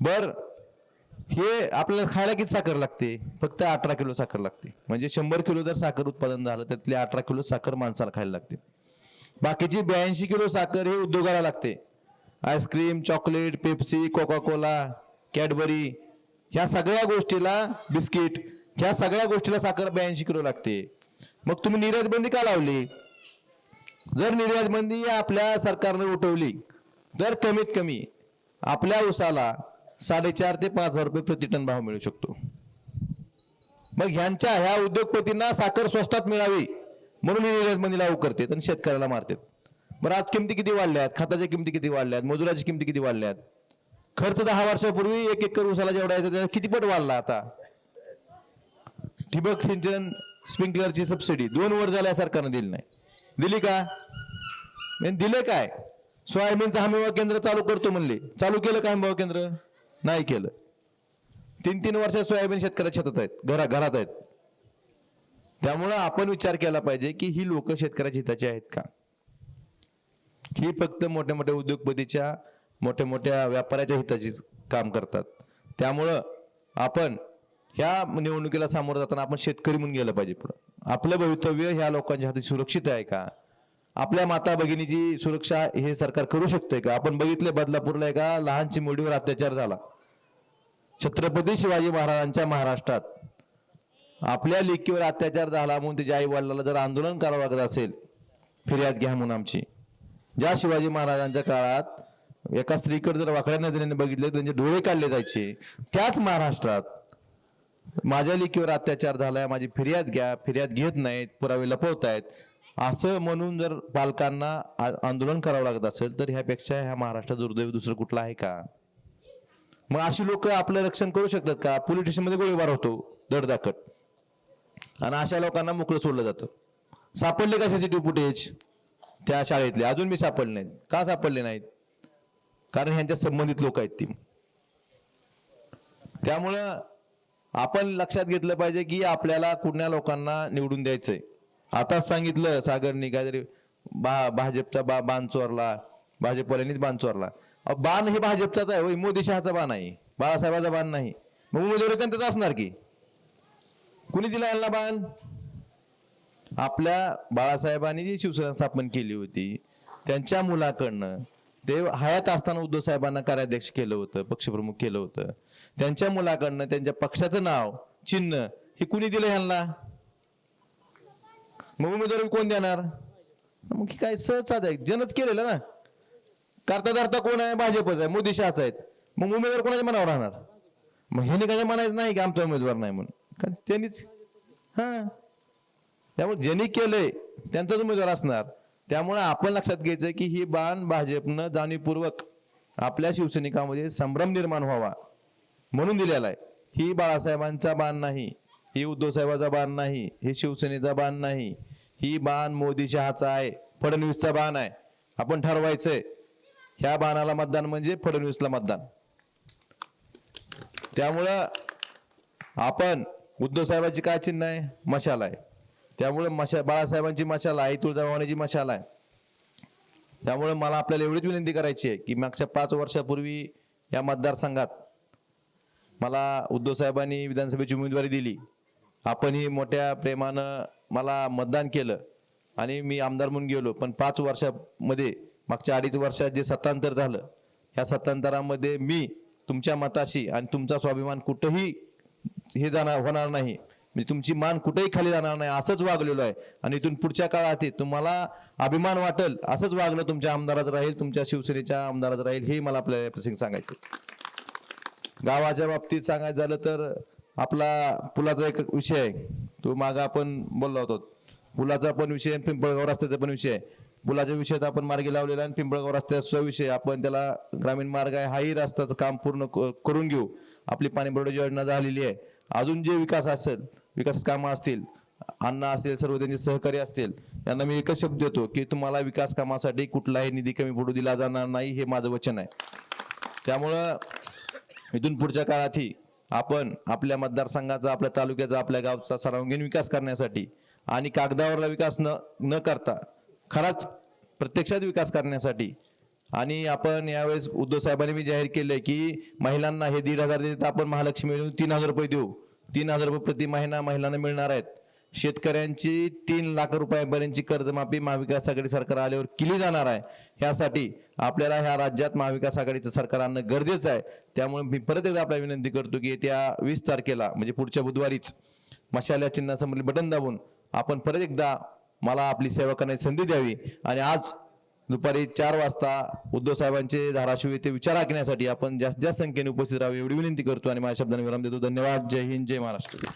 बर हे आपल्याला खायला किती साखर लागते? फक्त 18 किलो साखर लागते. म्हणजे 100 किलो जर साखर उत्पादन झालं त्यातली 18 किलो साखर माणसाला खायला लागते. बाकीची 82 किलो साखर हे उद्योगाला लागते. Ice cream, chocolate, Pepsi, Coca Cola, Cadbury ह्या सगळ्या गोष्टीला, बिस्किट ह्या सगळ्या गोष्टीला साखर 82 किलो लागते. मग तुम्ही निर्यात बंदी का लावली? जर निर्यात बंदी आपल्या सरकारने उठवली तर कमीत कमी आपल्या ऊसाला 4.5 ते 5 हजार रुपये प्रति टन भाव मिळू शकतो. मग ह्या उद्योगपतींना साखर स्वस्तात मिळावी म्हणून निर्यात बंदी लागू करतात आणि शेतकऱ्याला मारतात. बरं आज किमती किती वाढल्यात? खताच्या किमती किती वाढल्यात? मजुराची किमती किती वाढल्यात? खर्च 10 वर्षापूर्वी 1 एकर ऊसाला जेवढा यायचा त्याचा किती पट वाढला आता? ठिबक सिंचन, स्प्रिंकलरची सबसिडी 2 वर झाल्या सरकारने दिली नाही. दिली का? दिले काय? सोयाबीनचं हमीभाव केंद्र चालू करतो म्हणले, चालू केलं का हमीभाव केंद्र? नाही केलं. 3-3 वर्षात सोयाबीन शेतकऱ्याच्या शेतात आहेत, घरात आहेत. त्यामुळं आपण विचार केला पाहिजे की ही लोक शेतकऱ्याच्या हिताची आहेत का? ही फक्त मोठ्या मोठ्या उद्योगपतीच्या, मोठ्या मोठ्या व्यापाऱ्याच्या हिताची काम करतात. त्यामुळं आपण ह्या निवडणुकीला सामोरं जाताना आपण शेतकरी म्हणून गेलं पाहिजे. पुढं आपलं भवितव्य ह्या लोकांच्या हाती सुरक्षित आहे का? आपल्या माता भगिनीची सुरक्षा हे सरकार करू शकतोय का? आपण बघितले बदलापूरला एका लहान चिमुरडीवर अत्याचार झाला. छत्रपती शिवाजी महाराजांच्या महाराष्ट्रात आपल्या लेकीवर अत्याचार झाला म्हणून त्याच्या आई वडिलाला जर आंदोलन करावं लागत असेल, फिर्याद घ्या म्हणून आमची. ज्या शिवाजी महाराजांच्या काळात एका स्त्रीकडे जर वाकड्या नजरेने बघितले त्यांचे डोळे काढले जायचे, त्याच महाराष्ट्रात माझ्या लेकीवर अत्याचार झालाय, माझी फिर्याद घ्या, फिर्याद घेत नाहीत, पुरावे लपवतायत असं म्हणून जर पालकांना आंदोलन करावं लागत असेल तर ह्यापेक्षा ह्या महाराष्ट्रात दुर्दैव दुसरं कुठलं आहे का? मग अशी लोक आपलं रक्षण करू शकतात का? पोलीस स्टेशनमध्ये गोळीबार होतो धडधाकट आणि अशा लोकांना मोकळं सोडलं जातं. सापडले का सीसीटीव्ही फुटेज त्या शाळेतले? अजून मी सापडले नाहीत. का सापडले नाहीत? कारण ह्यांच्या संबंधित लोक आहेत ती. त्यामुळं आपण लक्षात घेतलं पाहिजे की आपल्याला कुठल्या लोकांना निवडून द्यायचंय. आता सांगितलं सागरनी काहीतरी भाजपचा बाण चोरला, भाजपवाल्यांनीच बाण चोरला. बाण हे भाजपचाच आहे होय? मोदी शहाचा बाण आहे, बाळासाहेबाचा बाण नाही. मग उमेदवारी त्यांचाच असणार की? कुणी दिला यांना बाण? आपल्या बाळासाहेबांनी जी शिवसेना स्थापन केली होती त्यांच्या मुलाकडनं, ते हयात असताना उद्धव साहेबांना कार्याध्यक्ष केलं होतं, पक्षप्रमुख केलं होतं, त्यांच्या मुलाकडनं त्यांच्या पक्षाचं नाव, चिन्ह हे कुणी दिलं ह्यांना? मग उमेदवारी कोण देणार? मग काय सहज साध आहे, जनच केलेलं ना. करता धरता कोण आहे? भाजपच आहे, मोदी शहाच आहेत. मग उमेदवार कोणाच्या मनावर राहणार? मग ह्याने काय म्हणायचं नाही की आमचा उमेदवार नाही म्हणून, कारण त्यांनीच त्यामुळे ज्यांनी केलंय त्यांचाच उमेदवार असणार. त्यामुळे आपण लक्षात घ्यायचं की ही बाण भाजपनं जाणीवपूर्वक आपल्या शिवसैनिकांमध्ये संभ्रम निर्माण व्हावा म्हणून दिलेला आहे. ही बाळासाहेबांचा बाण नाही, ही उद्धव साहेबाचा बाण नाही, ही शिवसेनेचा बाण नाही, ही बाण मोदी शहाचा आहे, फडणवीसचा बाण आहे. आपण ठरवायचंय ह्या बाणाला मतदान म्हणजे फडणवीसला मतदान. त्यामुळं आपण उद्धव साहेबांची काय चिन्ह आहे? मशाल आहे. त्यामुळे बाळासाहेबांची मशाल आहे, तुळजाभवानीची मशाल आहे. त्यामुळे मला आपल्याला एवढीच विनंती करायची आहे की मागच्या 5 वर्षापूर्वी या मतदारसंघात मला उद्धव साहेबांनी विधानसभेची उमेदवारी दिली. आपणही मोठ्या प्रेमानं मला मतदान केलं आणि मी आमदार म्हणून गेलो. पण 5 वर्षामध्ये मागच्या 2.5 वर्षात जे सत्तांतर झालं, ह्या सत्तांतरामध्ये मी तुमच्या मताशी आणि तुमचा स्वाभिमान कुठंही हे होणार नाही, मी तुमची मान कुठेही खाली जाणार नाही असंच वागलेलो आहे. आणि इथून पुढच्या काळात तुम्हाला अभिमान वाटेल असंच वागणं तुमच्या आमदारात राहील, तुमच्या शिवसेनेच्या आमदारात राहील. हे मला आपल्या प्रसंगी सांगायचं. गावाच्या बाबतीत सांगायचं झालं तर आपला पुलाचा एक विषय आहे, तो मागं आपण बोललो होतो. पुलाचा पण विषय, पिंपळगाव रस्त्याचा पण विषय आहे. पुलाच्या विषयात आपण मार्गी लावलेला आणि पिंपळगाव रस्त्याचा विषय आपण त्याला ग्रामीण मार्ग आहे, हाही रस्त्याचं काम पूर्ण करून घेऊ. आपली पाणीपुरवठ्याची योजना झालेली आहे. अजून जे विकास असेल, विकास कामं असतील, अण्णा असतील, सर्व त्यांचे सहकारी असतील, यांना मी एकच शब्द देतो की तुम्हाला विकास कामासाठी कुठलाही निधी कमी पडू दिला जाणार नाही, हे माझं वचन आहे. त्यामुळं इथून पुढच्या काळातही आपण आपल्या मतदारसंघाचा, आपल्या तालुक्याचा, आपल्या गावचा सर्वांगीण विकास करण्यासाठी आणि कागदावरला विकास न करता खराच प्रत्यक्षात विकास करण्यासाठी आणि आपण यावेळेस उद्धव साहेबांनी मी जाहीर केलंय की महिलांना हे 1,500 देत आपण महालक्ष्मी योजनेतून 3,000 रुपये देऊ. 3,000 रुपये प्रति महिना महिलांना मिळणार आहेत. शेतकऱ्यांची 3 लाख रुपयापर्यंतची कर्जमाफी महाविकास आघाडी सरकार आल्यावर केली जाणार आहे. ह्यासाठी आपल्याला ह्या राज्यात महाविकास आघाडीचं सरकार आणणं गरजेचं आहे. त्यामुळे मी परत एकदा आपल्याला विनंती करतो की येत्या 20 तारखेला म्हणजे पुढच्या बुधवारीच मशाल या चिन्हासमोर बटन दाबून आपण परत एकदा मला आपली सेवा करण्याची संधी द्यावी आणि आज दुपारी 4 वाजता उद्धव साहेबांचे धाराशिव येथे विचार ऐकण्यासाठी आपण जास्त संख्येने उपस्थित राहावे एवढी विनंती करतो आणि माझ्या शब्दांना विराम देतो. धन्यवाद. जय हिंद, जय महाराष्ट्र.